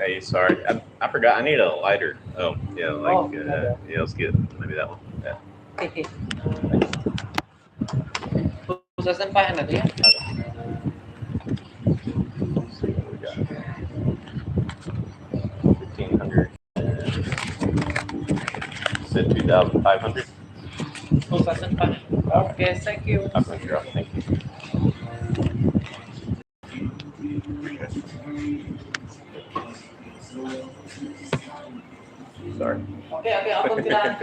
Hey, sorry, I forgot. I need a lighter. Oh, yeah, like yeah, let's get maybe that one. Yeah. Khususan Penh itu ya. Let's see what we got. 1,500. Said 2,500. Khususan Penh. Okay, thank you. I'll print you off. Thank you. Sorry. Okay, aku kira.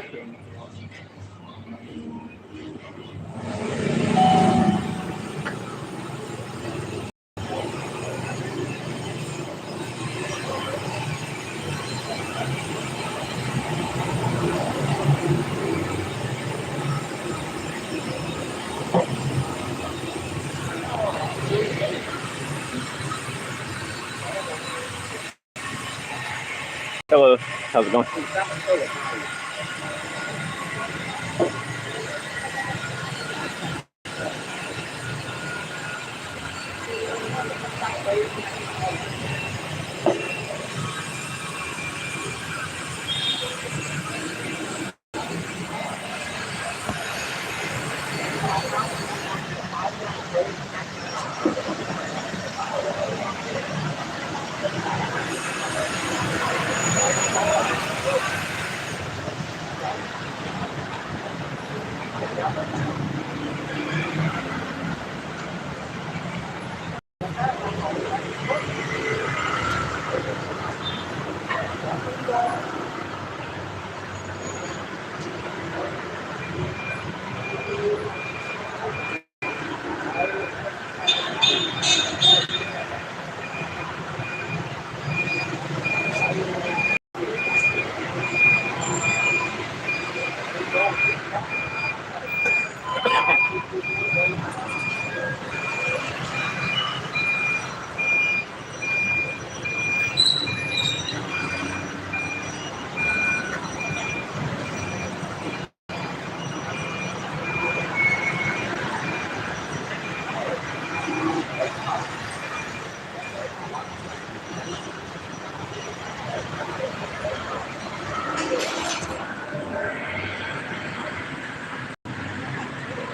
Hello. How's it going?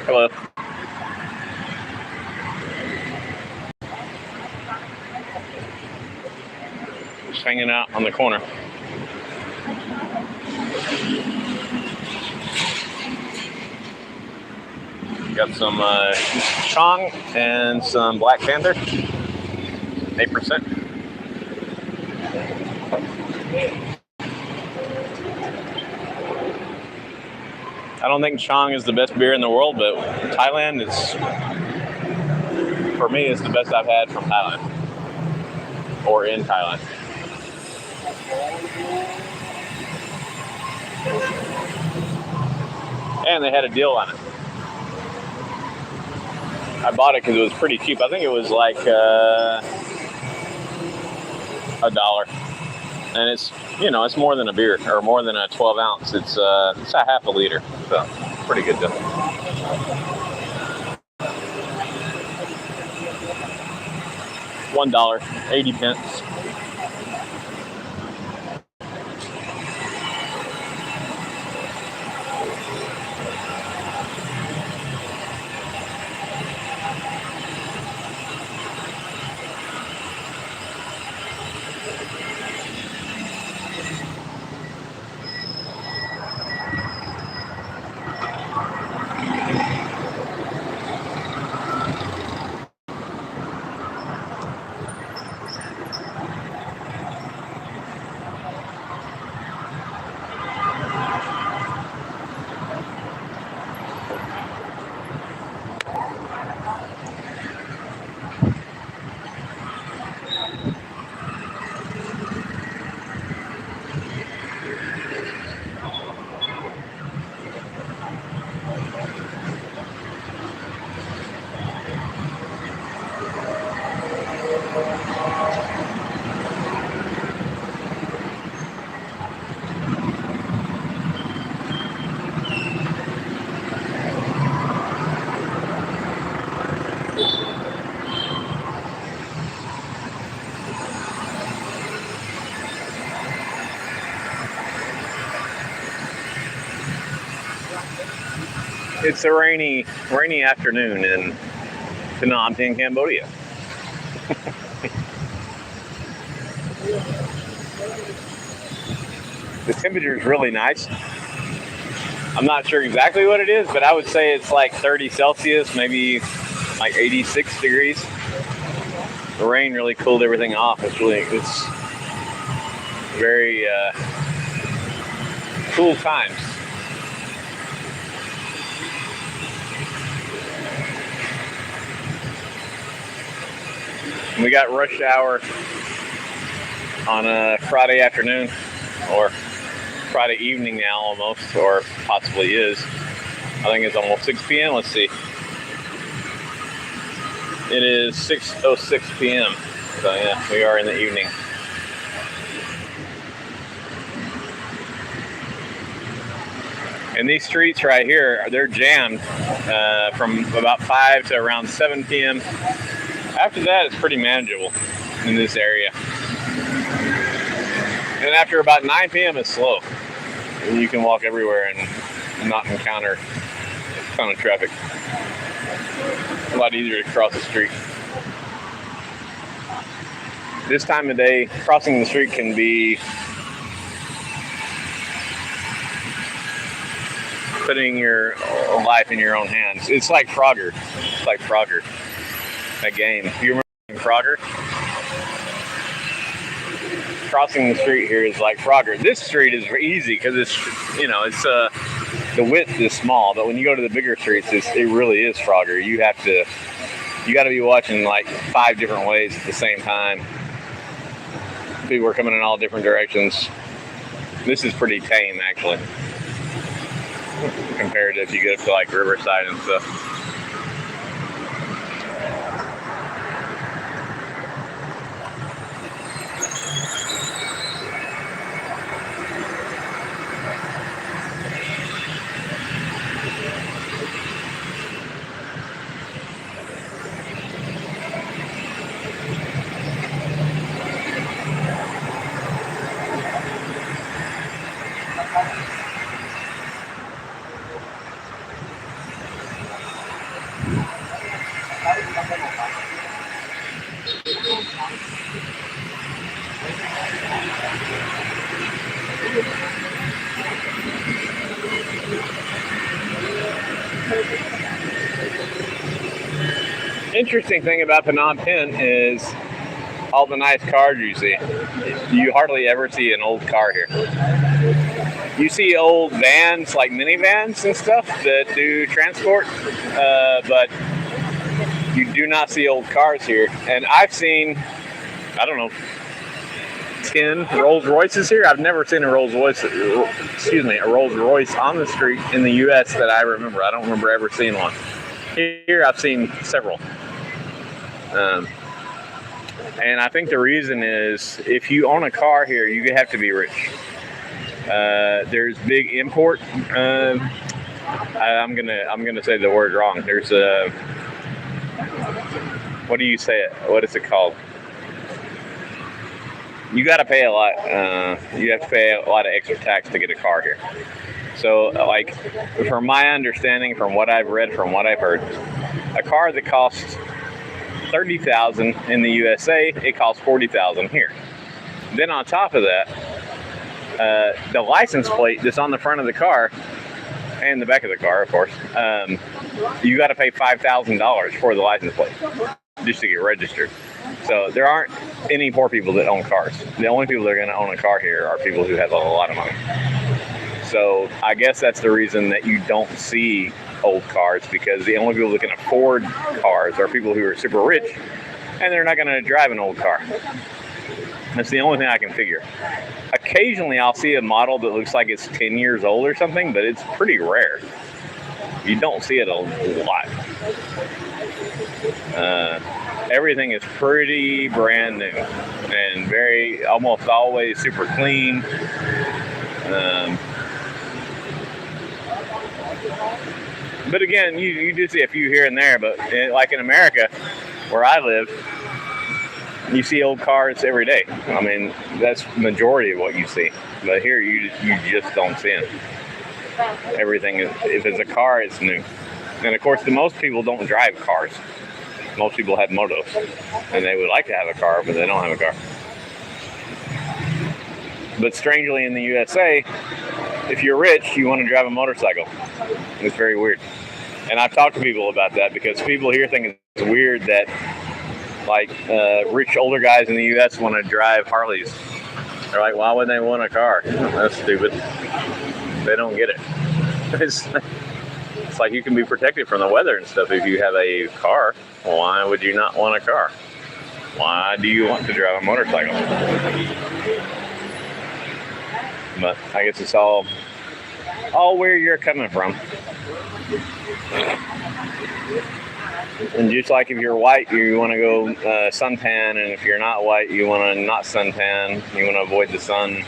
Hello. Just hanging out on the corner. Got some Chong and some Black Panther. 8%. I don't think Chong is the best beer in the world, but Thailand is, for me, it's the best I've had from Thailand or in Thailand. And they had a deal on it. I bought it because it was pretty cheap. I think it was like $1. And it's, you know, it's more than a beer or more than a 12 ounce. It's a half a liter. So pretty good deal. $1, 80 pence. It's a rainy afternoon in Phnom Penh, Cambodia. The temperature is really nice. I'm not sure exactly what it is, but I would say it's like 30 Celsius, maybe like 86 degrees. The rain really cooled everything off. It's very cool times. We got rush hour on a Friday afternoon, or Friday evening now almost, or possibly is. I think it's almost 6 p.m. Let's see. It is 6:06 p.m. So yeah, we are in the evening. And these streets right here, they're jammed from about 5 to around 7 p.m. After that, it's pretty manageable in this area. And after about 9 p.m., it's slow. And you can walk everywhere and not encounter a ton of traffic. A lot easier to cross the street. This time of day, crossing the street can be putting your life in your own hands. It's like Frogger. It's like Frogger. That game. You remember Frogger? Crossing the street here is like Frogger. This street is easy because it's the width is small, but when you go to the bigger streets, it really is Frogger. You got to be watching like 5 different ways at the same time. People are coming in all different directions. This is pretty tame actually, compared to if you go to like Riverside and stuff. Interesting thing about Phnom Penh is all the nice cars you see. You hardly ever see an old car here. You see old vans, like minivans and stuff that do transport, but you do not see old cars here. And I've seen, I don't know, 10 Rolls Royces here. I've never seen a Rolls Royce on the street in the U.S. that I remember. I don't remember ever seeing one. Here I've seen several. And I think the reason is if you own a car here, you have to be rich. There's big import. I'm gonna say the word wrong. There's a, what do you say it? What is it called? You got to pay a lot. You have to pay a lot of extra tax to get a car here. So, like, from my understanding, from what I've read, from what I've heard, a car that costs $30,000 in the USA, it costs $40,000 here. Then on top of that, the license plate that's on the front of the car and the back of the car, of course, you got to pay $5,000 for the license plate just to get registered. So there aren't any poor people that own cars. The only people that are going to own a car here are people who have a lot of money. So I guess that's the reason that you don't see old cars, because the only people that can afford cars are people who are super rich, and they're not going to drive an old car. That's the only thing I can figure. Occasionally I'll see a model that looks like it's 10 years old or something, but it's pretty rare. You don't see it a lot. Everything is pretty brand new and almost always super clean. But again, you do see a few here and there, but like in America, where I live, you see old cars every day. I mean, that's the majority of what you see. But here, you just don't see them. Everything is, if it's a car, it's new. And of course, most people don't drive cars. Most people have motos, and they would like to have a car, but they don't have a car. But strangely, in the USA, if you're rich, you want to drive a motorcycle. It's very weird. And I've talked to people about that because people here think it's weird that, like, rich older guys in the US want to drive Harleys. They're like, why would they want a car? That's stupid. They don't get it. It's like you can be protected from the weather and stuff if you have a car. Why would you not want a car? Why do you want to drive a motorcycle? But I guess it's all where you're coming from. And just like if you're white, you want to go suntan, and if you're not white, you want to not suntan. You want to avoid the sun.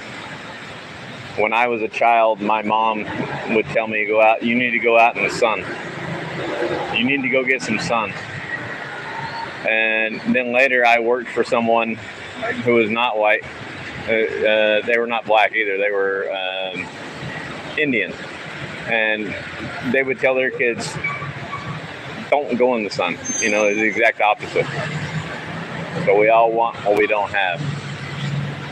When I was a child, my mom would tell me, "Go out. You need to go out in the sun. You need to go get some sun." And then later, I worked for someone who was not white. They were not black either. They were Indian, and they would tell their kids, "Don't go in the sun." You know, it's the exact opposite. So we all want what we don't have.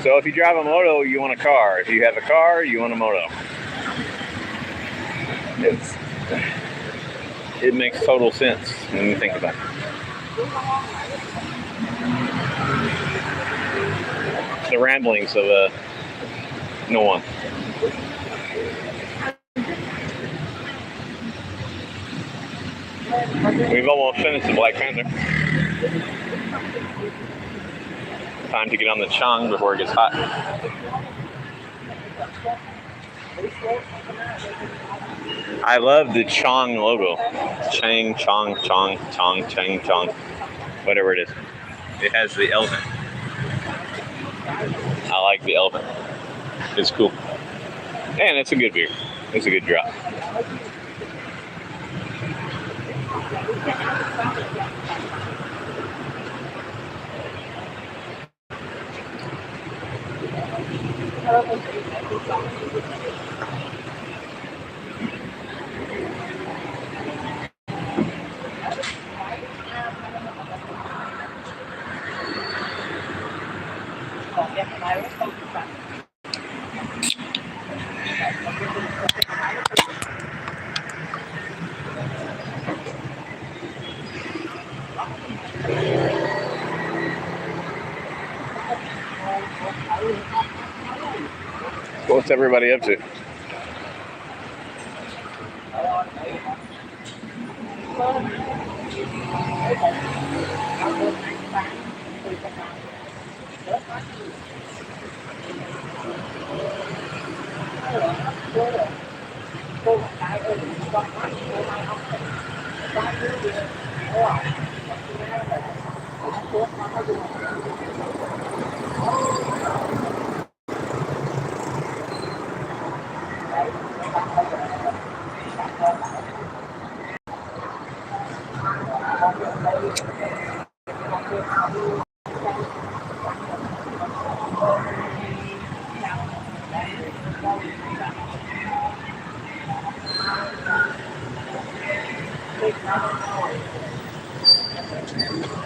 So if you drive a moto, you want a car. If you have a car, you want a moto. It makes total sense when you think about it. The ramblings of no one. We've almost finished the Black Panther. Time to get on the Chong before it gets hot. I love the Chong logo. Chang, Chong, Chong, Chong, Chang, Chong. Whatever it is. It has the elephant. I like the elephant. It's cool. And it's a good beer. It's a good drop. What's everybody up to?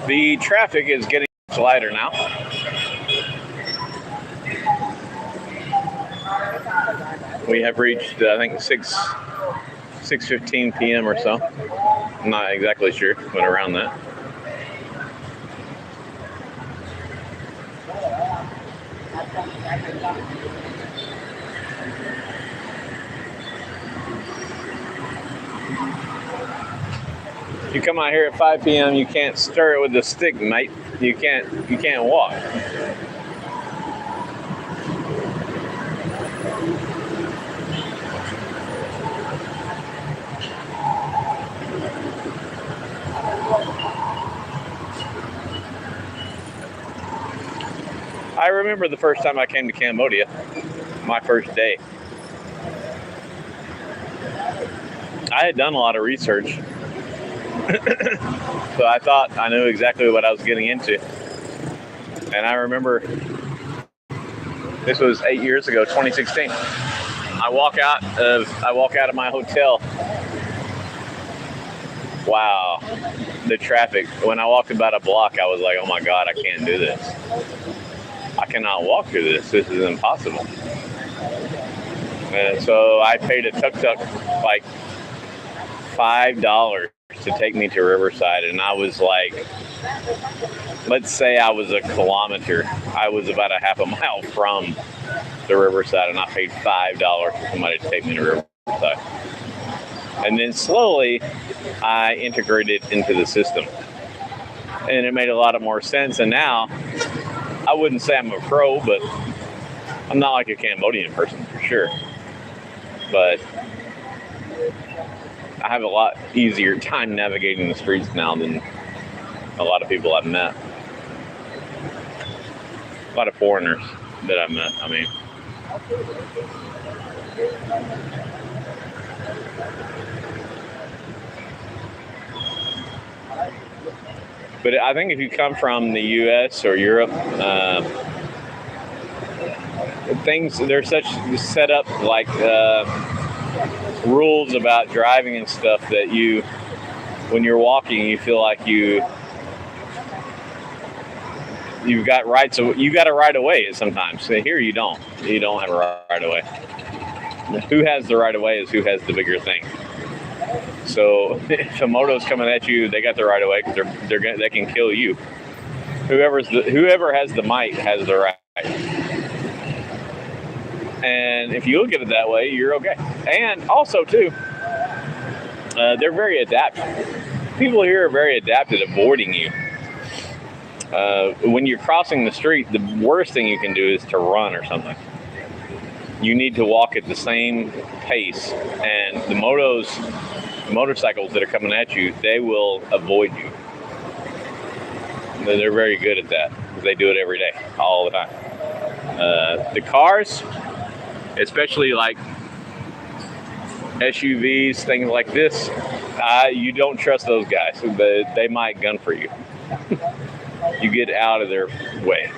The traffic is getting much lighter now. We have reached, I think, 6:15 p.m. or so. I'm not exactly sure, but around that. If you come out here at 5 p.m., you can't stir it with a stick, mate. You can't walk. I remember the first time I came to Cambodia, my first day. I had done a lot of research. So I thought I knew exactly what I was getting into. And I remember this was 8 years ago, 2016. I walk out of my hotel. Wow, the traffic. When I walked about a block, I was like, oh my God, I can't do this. I cannot walk through this. This is impossible. And so I paid a tuk-tuk like $5 to take me to Riverside, and I was like, let's say I was a kilometer. I was about a half a mile from the Riverside, and I paid $5 for somebody to take me to Riverside. And then slowly, I integrated into the system, and it made a lot of more sense. And now, I wouldn't say I'm a pro, but I'm not like a Cambodian person for sure. But I have a lot easier time navigating the streets now than a lot of people I've met. A lot of foreigners that I've met, I mean. But I think if you come from the U.S. or Europe, they're such set up like rules about driving and stuff that when you're walking, you feel like you've got rights. You got a right of way sometimes. So here you don't. You don't have a right of way. Who has the right of way is who has the bigger thing. So if a moto's coming at you, they got the right of way because they can kill you. Whoever has the might has the right. And if you look at it that way, you're okay. And also too, they're very adaptive. People here are very adept at avoiding you. When you're crossing the street, the worst thing you can do is to run or something. You need to walk at the same pace, and the motorcycles that are coming at you, they will avoid you. They're very good at that because they do it every day, all the time. The cars, especially like SUVs, things like this, you don't trust those guys. They might gun for you. You get out of their way.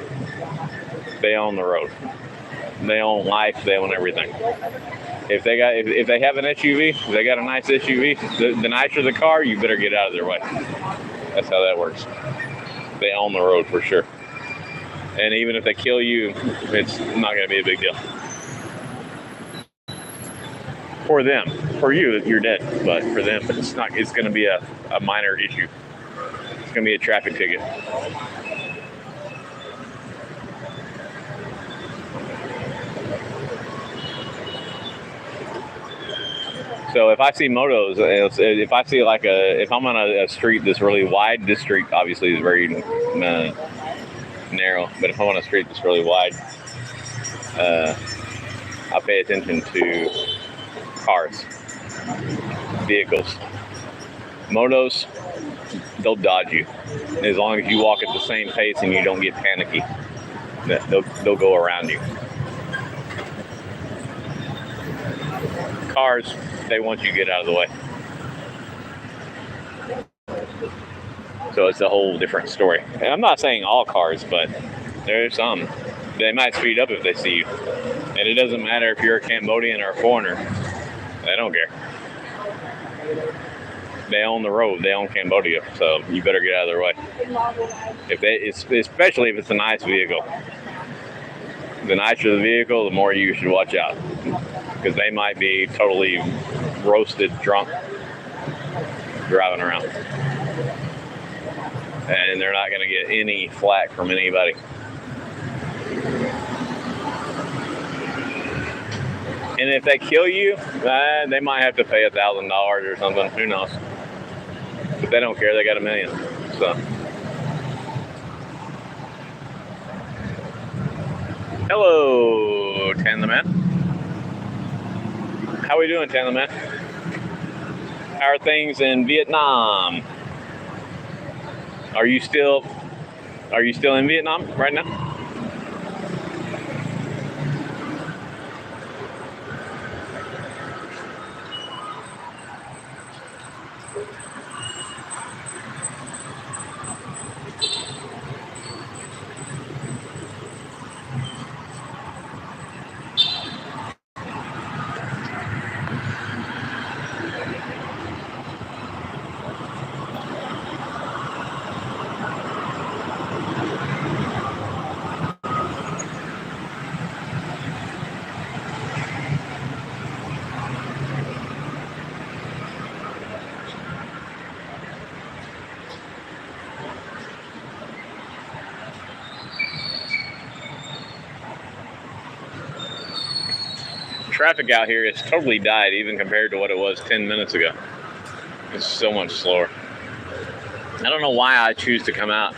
They own the road. They own life. They own everything. If they have an SUV, if they got a nice SUV, the nicer the car, you better get out of their way. That's how that works. They own the road for sure. And even if they kill you, it's not going to be a big deal. For them. For you, you're dead. But for them, it's going to be a minor issue. It's going to be a traffic ticket. So if I see motos, if I see if I'm on a street that's really wide, this street obviously is very narrow, but if I'm on a street that's really wide, I'll pay attention to cars, vehicles. Motos, they'll dodge you. As long as you walk at the same pace and you don't get panicky, they'll go around you. Cars, they want you to get out of the way. So it's a whole different story. And I'm not saying all cars, but there's some. They might speed up if they see you. And it doesn't matter if you're a Cambodian or a foreigner. They don't care. They own the road. They own Cambodia. So you better get out of their way. Especially if it's a nice vehicle. The nicer the vehicle, the more you should watch out. Because they might be totally roasted drunk driving around. And they're not going to get any flack from anybody. And if they kill you, they might have to pay $1,000 or something. Who knows? But they don't care. They got $1 million. So. Hello, Tan the Man. How we doing, Tan the Man? How are things in Vietnam? Are you still in Vietnam right now? traffic out here has totally died, even compared to what it was 10 minutes ago. It's so much slower. I don't know why I choose to come out.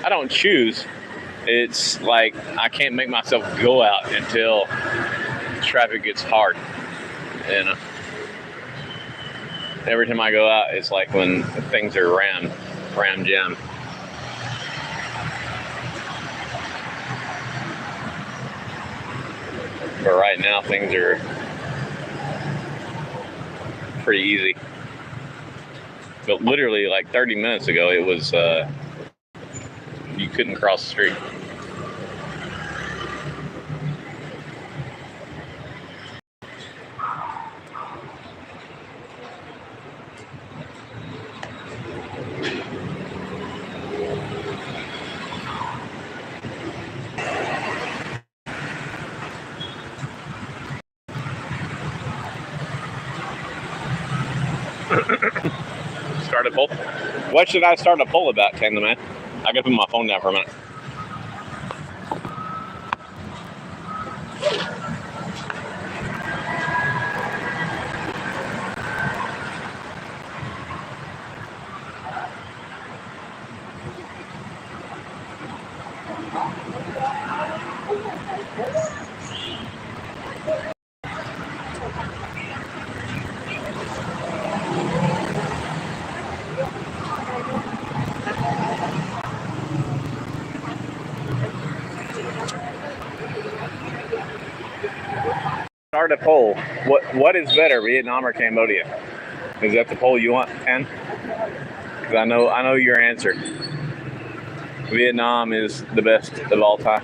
I don't choose. It's like I can't make myself go out until traffic gets hard. And every time I go out, it's like when things are ram jam. But right now, things are pretty easy. But literally, like 30 minutes ago, it was you couldn't cross the street. Start a poll? What should I start a poll about, Taylor, man? I gotta put my phone down for a minute. Start a poll. What is better, Vietnam or Cambodia? Is that the poll you want, Ken? Because I know your answer. Vietnam is the best of all time.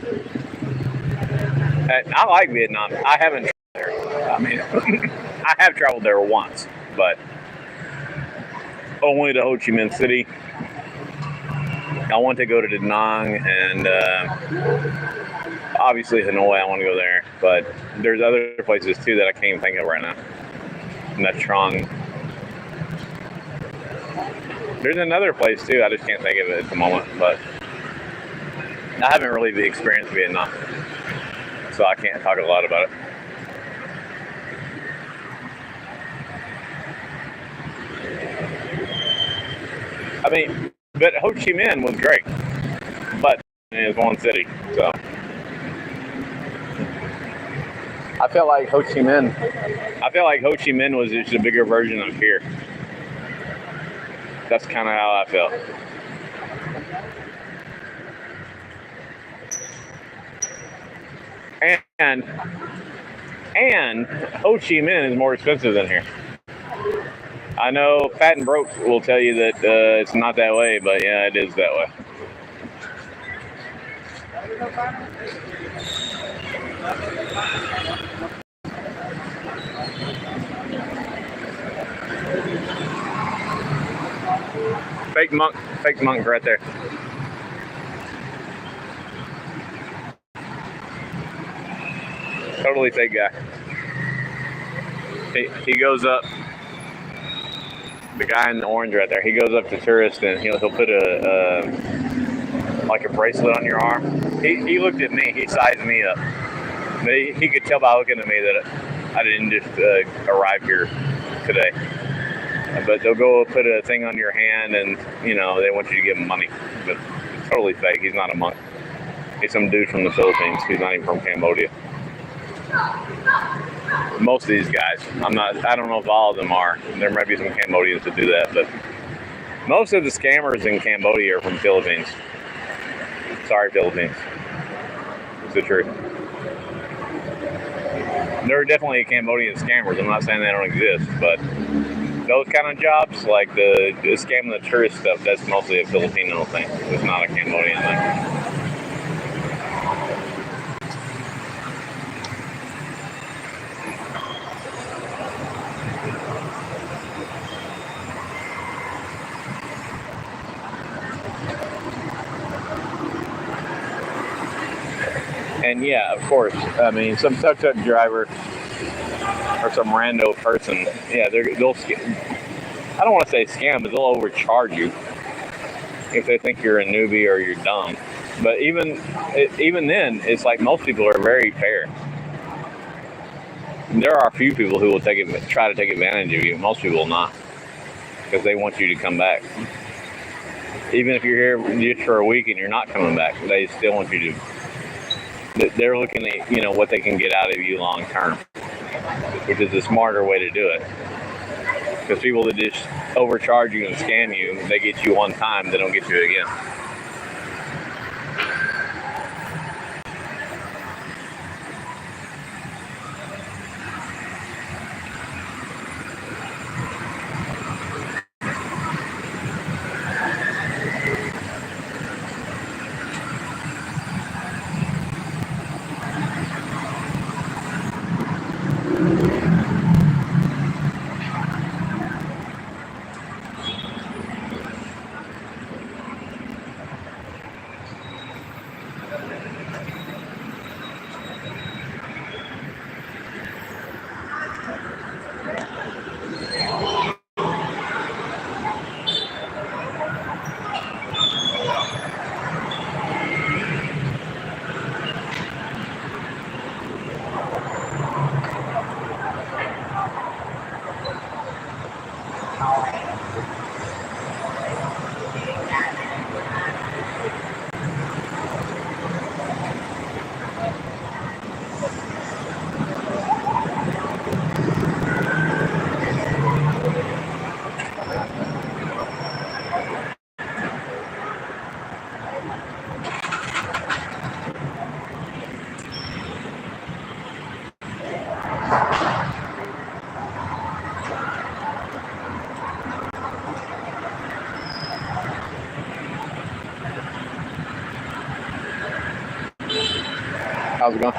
I like Vietnam. I haven't traveled there. I mean, I have traveled there once, but only to Ho Chi Minh City. I want to go to Da Nang and obviously Hanoi. I want to go there, but there's other places too that I can't even think of right now. Nha Trang. There's another place too. I just can't think of it at the moment, but I haven't really experienced Vietnam, so I can't talk a lot about it. I mean, but Ho Chi Minh was great, but it was one city, so I felt like Ho Chi Minh was just a bigger version of here. That's kind of how I felt. And Ho Chi Minh is more expensive than here. I know Fat and Broke will tell you that it's not that way, but yeah, it is that way. Fake monk right there. Totally fake guy. He goes up. The guy in the orange right there. He goes up to tourists and he'll put a like a bracelet on your arm. He looked at me. He sized me up. But he could tell by looking at me that I didn't just arrive here today. But they'll go put a thing on your hand and, they want you to give them money. But it's totally fake. He's not a monk. He's some dude from the Philippines. He's not even from Cambodia. Most of these guys. I don't know if all of them are. There might be some Cambodians that do that, but most of the scammers in Cambodia are from Philippines. Sorry, Philippines. It's the truth. There are definitely Cambodian scammers. I'm not saying they don't exist, but those kind of jobs, like the scamming the tourist stuff, that's mostly a Filipino thing. It's not a Cambodian thing. And yeah, of course, I mean, some tuk-tuk driver or some rando person, yeah, they'll I don't want to say scam, but they'll overcharge you if they think you're a newbie or you're dumb. But even then, it's like most people are very fair. There are a few people who will try to take advantage of you. Most people will not, because they want you to come back. Even if you're here just for a week and you're not coming back, they still want you to. They're looking at what they can get out of you long term, which is a smarter way to do it. Because people that just overcharge you and scam you, they get you one time, they don't get you again. How's it going?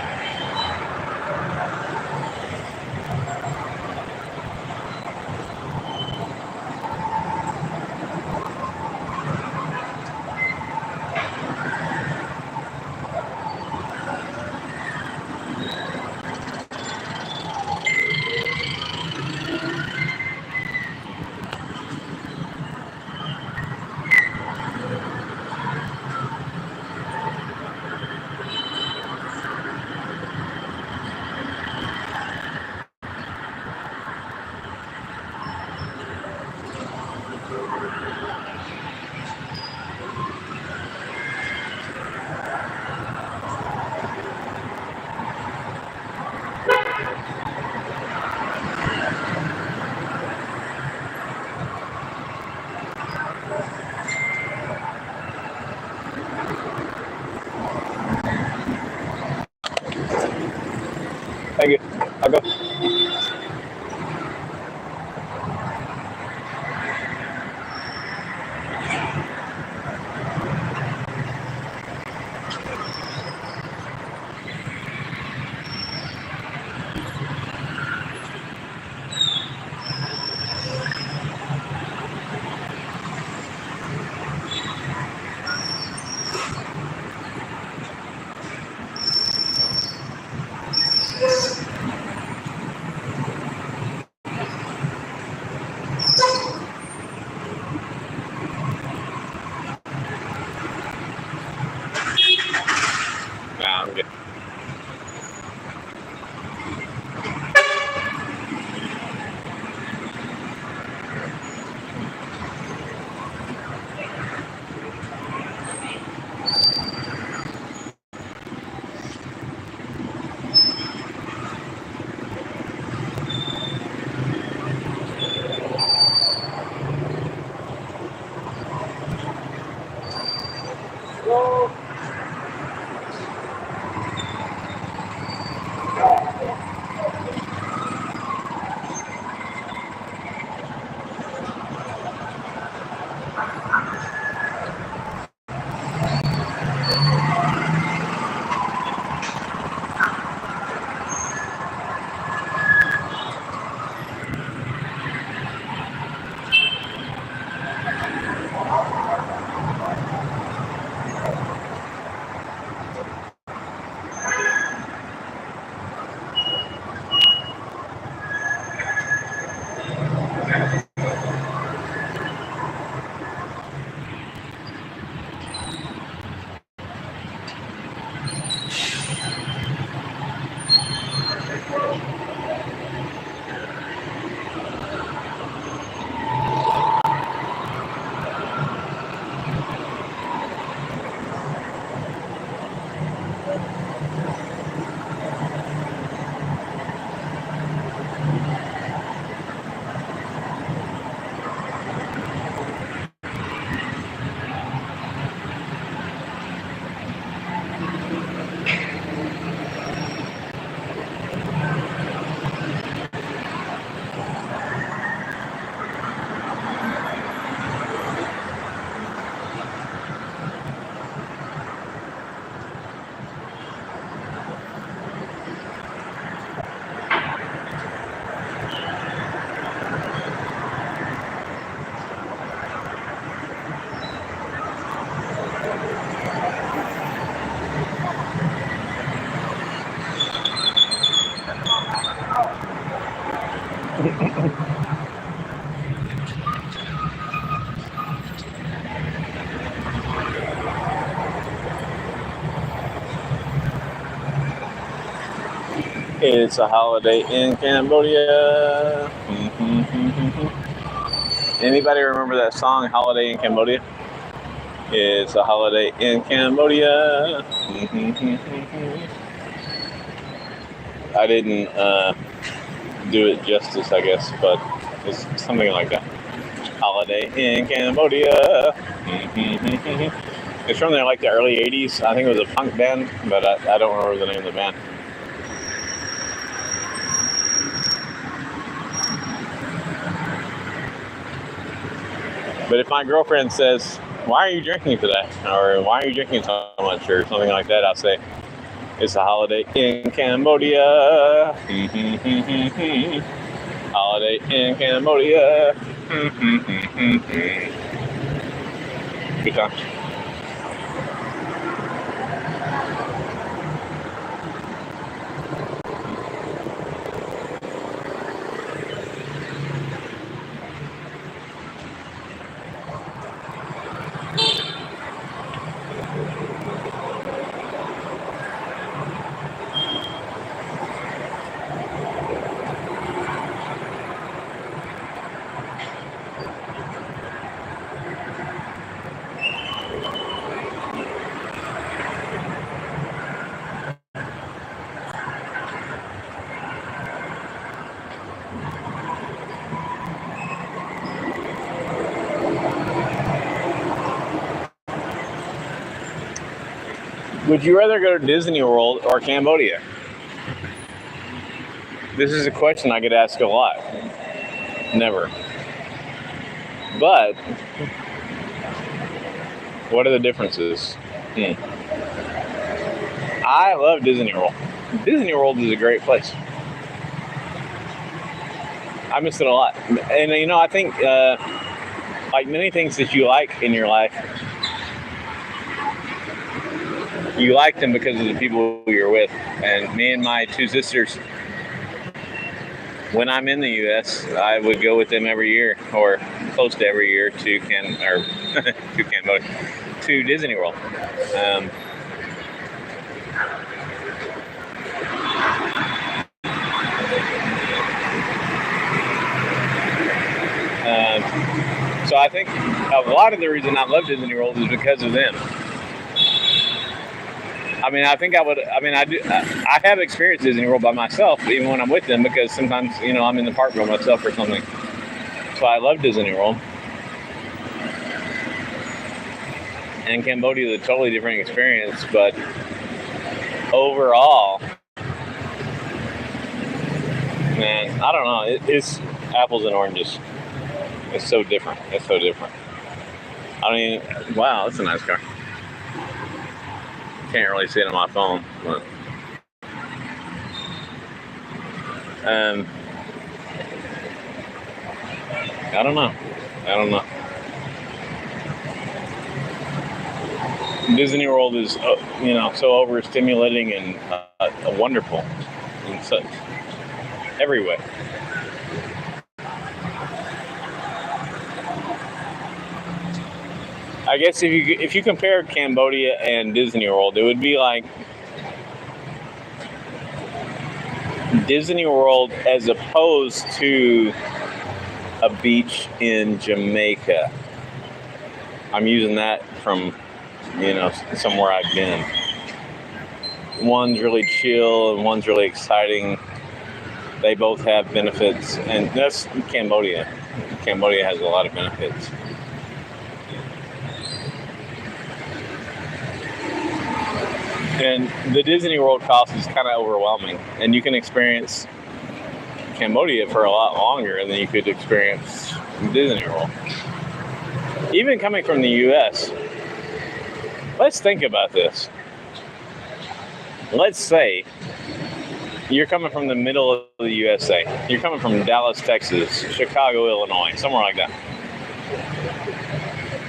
It's a holiday in Cambodia. Anybody remember that song, Holiday in Cambodia? It's a holiday in Cambodia. I didn't do it justice, I guess, but it's something like that. Holiday in Cambodia. It's from there, like the early 80s. I think it was a punk band, but I don't remember the name of the band. But if my girlfriend says, "Why are you drinking today?" or "Why are you drinking so much?" or something like that, I'll say, "It's a holiday in Cambodia." Holiday in Cambodia. Good times. Would you rather go to Disney World or Cambodia? This is a question I get asked a lot. Never. But what are the differences? I love Disney World. Disney World is a great place. I miss it a lot. And you know, I think like many things that you like in your life, you like them because of the people you're with. And me and my two sisters, when I'm in the U.S., I would go with them every year, or close to every year, to Cambodia, to Disney World. So I think a lot of the reason I love Disney World is because of them. I mean, I have experienced Disney World by myself, even when I'm with them, because sometimes, you know, I'm in the park by myself or something. So I love Disney World. And Cambodia is a totally different experience, but overall, man, I don't know. It's apples and oranges. It's so different. It's so different. Wow, that's a nice car. Can't really see it on my phone, but I don't know. Disney World is, so overstimulating and wonderful in such every way. I guess if you compare Cambodia and Disney World, it would be like Disney World as opposed to a beach in Jamaica. I'm using that from, somewhere I've been. One's really chill and one's really exciting. They both have benefits, and that's Cambodia. Cambodia has a lot of benefits. And the Disney World cost is kind of overwhelming, and you can experience Cambodia for a lot longer than you could experience Disney World. Even coming from the U.S., let's think about this. Let's say you're coming from the middle of the USA. You're coming from Dallas, Texas, Chicago, Illinois, somewhere like that.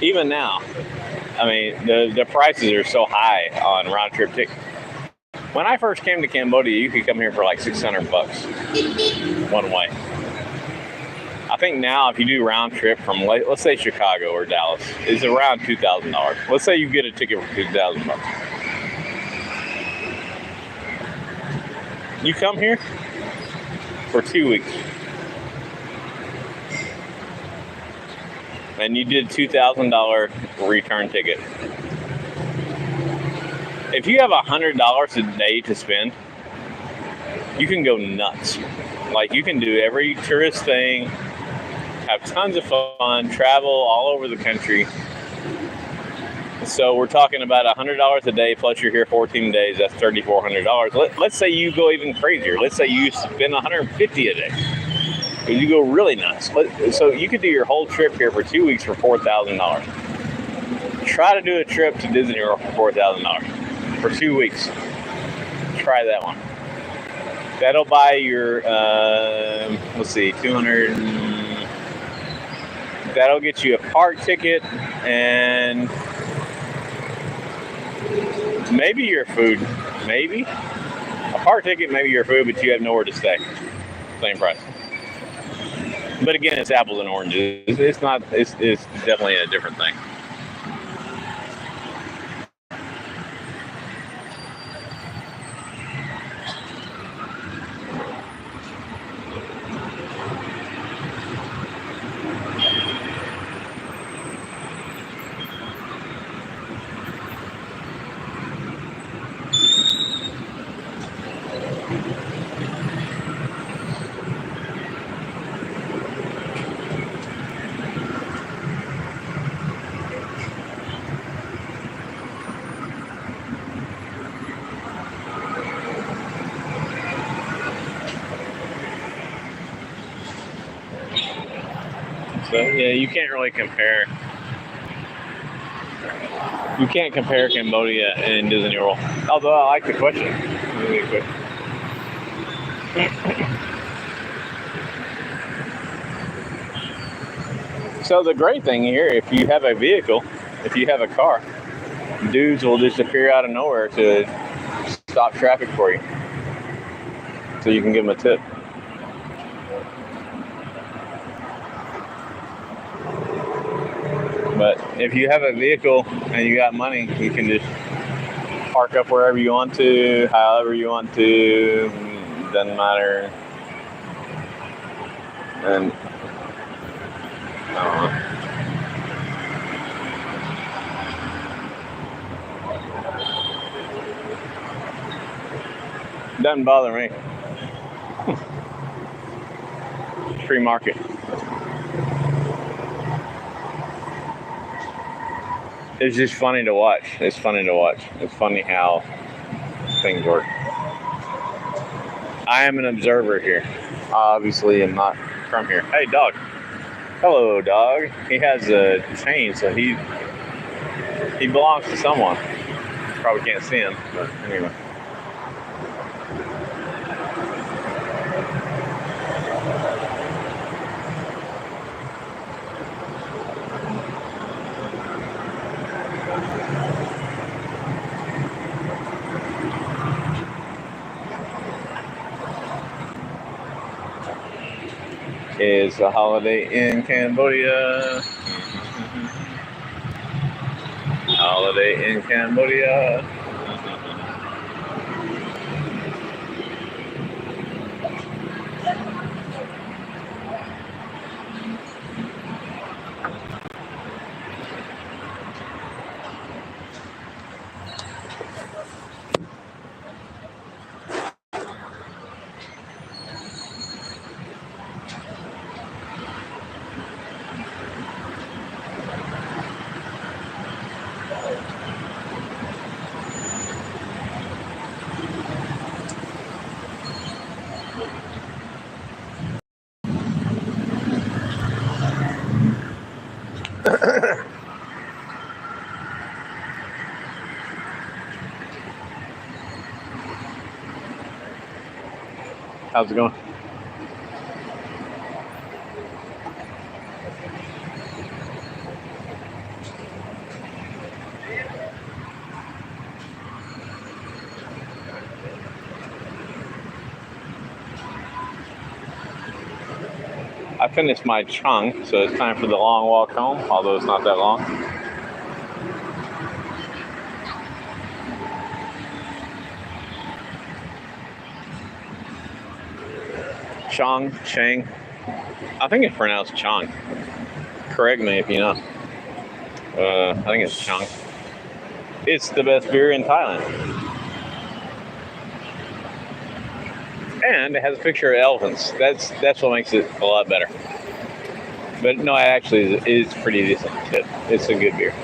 Even now, I mean, the prices are so high on round trip tickets. When I first came to Cambodia, you could come here for like $600 one way. think now if you do round trip from let's say Chicago or Dallas, it's around $2,000. Let's say you get a ticket for $2,000. You come here for 2 weeks, and you did $2,000 return ticket. If you have $100 a day to spend, you can go nuts. Like, you can do every tourist thing, have tons of fun, travel all over the country. So we're talking about $100 a day, plus you're here 14 days, that's $3,400. Let's say you go even crazier. Let's say you spend $150 a day. You go really nuts. So you could do your whole trip here for 2 weeks for $4,000. Try to do a trip to Disney World for $4,000 for 2 weeks. Try that one. That'll buy your, let's see, 200. That'll get you a park ticket and maybe your food. Maybe a park ticket, maybe your food, but you have nowhere to stay. Same price. But again, it's apples and oranges. It's not. It's definitely a different thing. So yeah, you can't really compare. You can't compare Cambodia and Disney World. Although I like the question. So the great thing here, if you have a vehicle, if you have a car, dudes will just appear out of nowhere to stop traffic for you, so you can give them a tip. But if you have a vehicle and you got money, you can just park up wherever you want to, however you want to, doesn't matter. And I don't know. Doesn't bother me. Free market. It's just funny to watch. It's funny to watch. It's funny how things work. I am an observer here. I obviously am not from here. Hey, dog. Hello, dog. He has a chain, so he belongs to someone. Probably can't see him, but anyway. It's a holiday in Cambodia. Holiday in Cambodia. How's it going? I finished my chung, so it's time for the long walk home, although it's not that long. Chang. I think it's pronounced Chang. Correct me if you know. I think it's Chang. It's the best beer in Thailand. And it has a picture of elephants. That's what makes it a lot better. But no, actually, it's pretty decent. It's a good beer.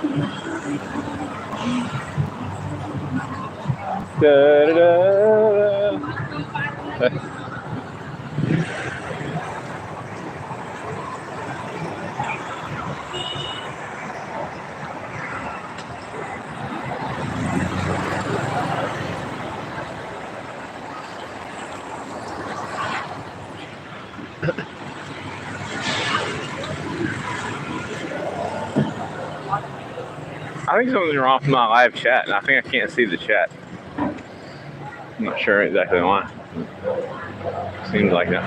I think something's wrong with my live chat, and I think I can't see the chat. I'm not sure exactly why. Seems like that.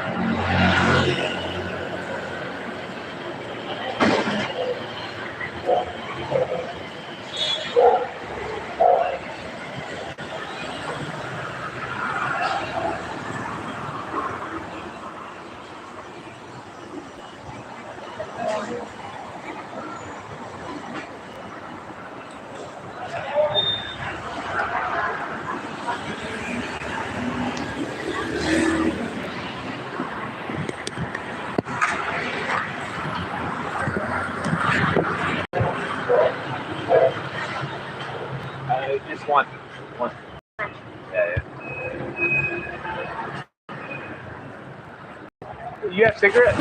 Just one. Yeah. You have cigarettes?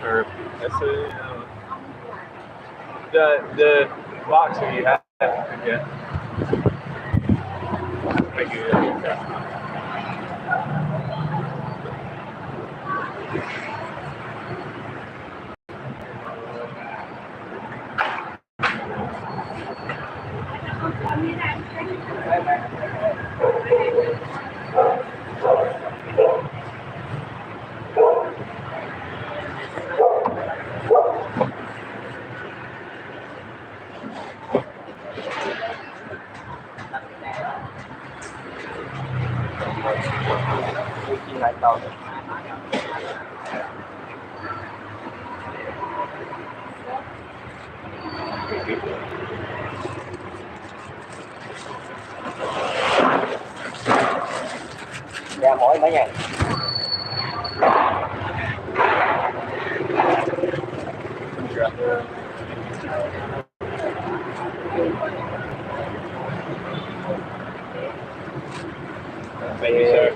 Or the box that you have. Yeah. Thank you. Dạ mỗi mấy ngày. Thank you, sir.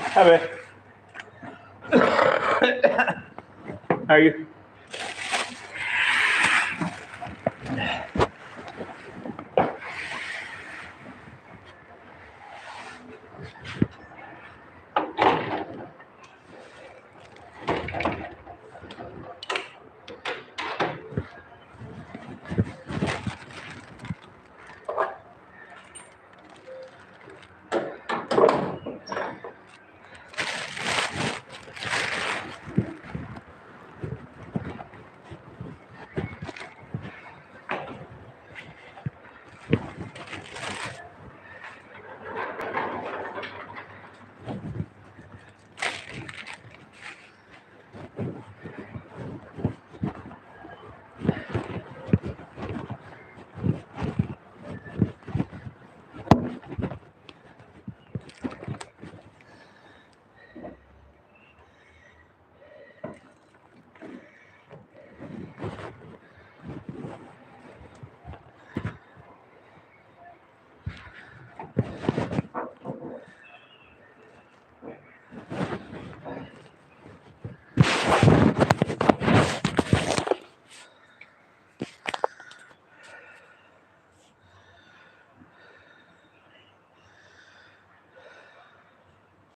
Hi, babe. How are you?